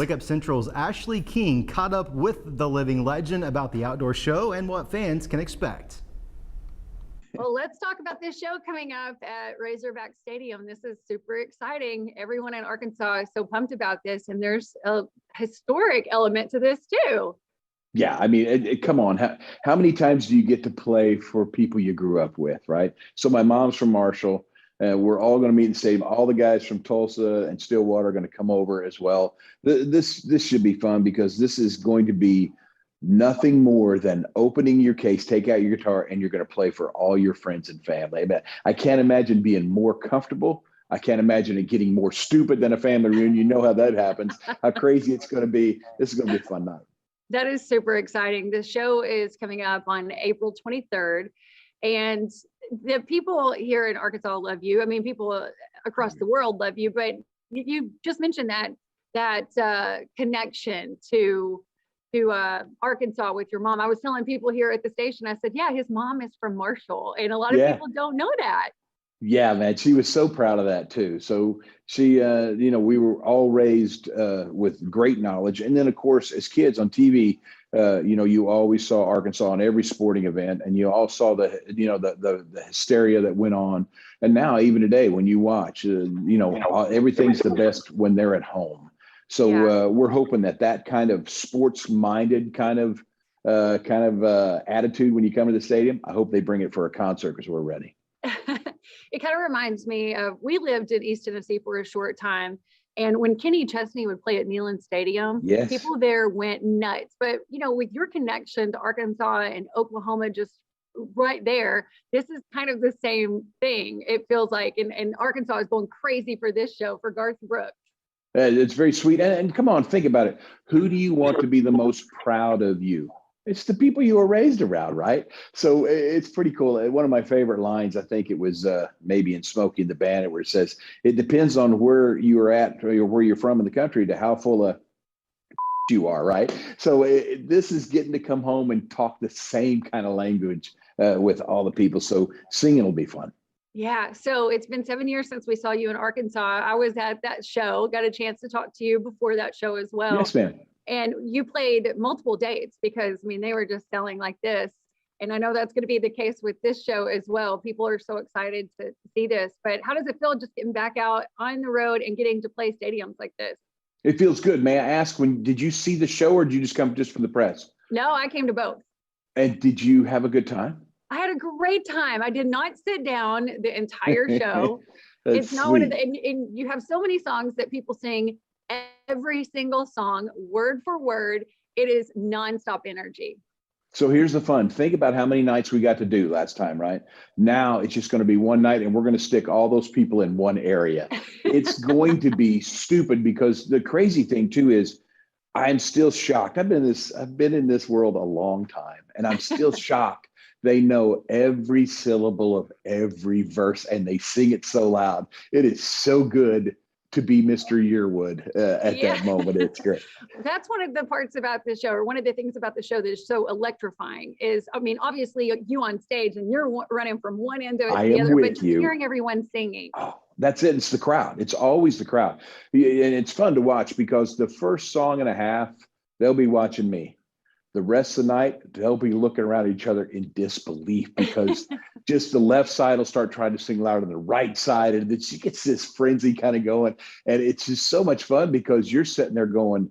Wake Up Central's Ashley King caught up with the living legend about the outdoor show and what fans can expect. Well, let's talk about this show coming up at Razorback Stadium. This is super exciting. Everyone in Arkansas is so pumped about this, and there's a historic element to this too. Yeah, I mean, come on. How many times do you get to play for people you grew up with, right? So my mom's from Marshall. We're all going to meet in the stadium. All the guys from Tulsa and Stillwater are going to come over as well. This should be fun because this is going to be nothing more than opening your case, take out your guitar, and you're going to play for all your friends and family. I can't imagine being more comfortable. I can't imagine it getting more stupid than a family reunion. You know how that happens, how crazy it's going to be. This is going to be a fun night. That is super exciting. The show is coming up on April 23rd. And the people here in Arkansas love you. I mean, people across the world love you, but you just mentioned that connection to Arkansas with your mom. I was telling people here at the station, I said, yeah, his mom is from Marshall. And a lot of people don't know that. Yeah, man, she was so proud of that too. So she, we were all raised with great knowledge. And then, of course, as kids on TV, you always saw Arkansas on every sporting event, and you all saw the hysteria that went on. And now, even today, when you watch, everything's the best when they're at home. So we're hoping that kind of sports-minded kind of attitude when you come to the stadium, I hope they bring it for a concert because we're ready. It kind of reminds me of, we lived in East Tennessee for a short time. And when Kenny Chesney would play at Neyland Stadium, people there went nuts. But, with your connection to Arkansas and Oklahoma, just right there, this is kind of the same thing. It feels like, and Arkansas is going crazy for this show for Garth Brooks. It's very sweet. And come on, think about it. Who do you want to be the most proud of you? It's the people you were raised around, right? So it's pretty cool. One of my favorite lines, I think it was maybe in Smokey and the Bandit, where it says, it depends on where you are at or where you're from in the country to how full of you are, right? So this is getting to come home and talk the same kind of language with all the people. So singing will be fun. Yeah. So it's been 7 years since we saw you in Arkansas. I was at that show, got a chance to talk to you before that show as well. Yes, ma'am. And you played multiple dates because, they were just selling like this. And I know that's going to be the case with this show as well. People are so excited to see this. But how does it feel just getting back out on the road and getting to play stadiums like this? It feels good. May I ask, did you see the show or did you just come just for the press? No, I came to both. And did you have a good time? I had a great time. I did not sit down the entire show. It's not sweet. one of the, and you have so many songs that people sing, every single song, word for word. It is nonstop energy. So here's the fun. Think about how many nights we got to do last time, right? Now it's just going to be one night and we're going to stick all those people in one area. It's going to be stupid because the crazy thing too is I'm still shocked. I've been in this world a long time and I'm still shocked. They know every syllable of every verse and they sing it so loud. It is so good to be Mr. Yearwood at that moment. It's great. That's one of the parts about the show, or one of the things about the show that is so electrifying is, obviously you on stage and you're running from one end to the other, but just hearing everyone singing. Oh, that's it. It's the crowd. It's always the crowd. And it's fun to watch because the first song and a half, they'll be watching me. The rest of the night, they'll be looking around at each other in disbelief because just the left side will start trying to sing louder than the right side. And then she gets this frenzy kind of going. And it's just so much fun because you're sitting there going,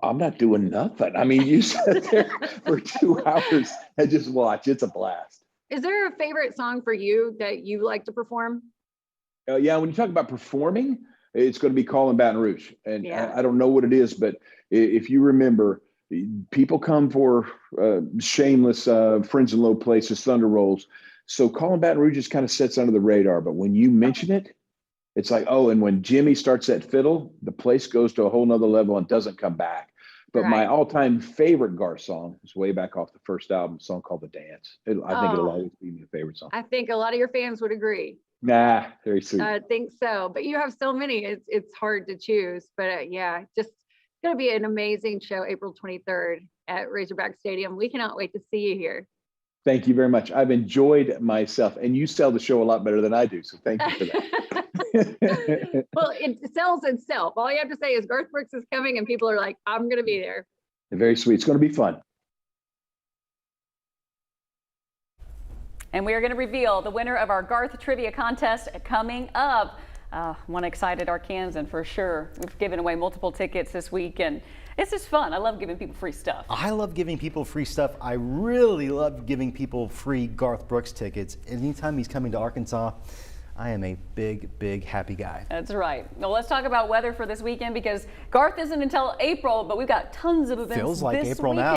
I'm not doing nothing. You sit there for 2 hours and just watch. It's a blast. Is there a favorite song for you that you like to perform? Yeah, when you talk about performing, it's going to be Callin' Baton Rouge. And I don't know what it is, but if you remember, people come for shameless friends in low places, thunder rolls. So Callin' Baton Rouge just kind of sits under the radar. But when you mention it, it's like, oh, and when Jimmy starts that fiddle, the place goes to a whole nother level and doesn't come back. But my all-time favorite Garth song is way back off the first album, a song called The Dance. I think it'll always be my favorite song. I think a lot of your fans would agree. Nah, very sweet. I think so. But you have so many, it's hard to choose. But just going to be an amazing show, April 23rd at Razorback Stadium. We cannot wait to see you here. Thank you very much. I've enjoyed myself, and you sell the show a lot better than I do. So thank you for that. Well, it sells itself. All you have to say is Garth Brooks is coming, and people are like, I'm going to be there. Very sweet. It's going to be fun. And we are going to reveal the winner of our Garth Trivia Contest coming up. One excited Arkansan for sure. We've given away multiple tickets this week, and it's just fun. I love giving people free stuff. I love giving people free stuff. I really love giving people free Garth Brooks tickets. Anytime he's coming to Arkansas, I am a big, big happy guy. That's right. Well, let's talk about weather for this weekend because Garth isn't until April, but we've got tons of events Feels like this April weekend. now.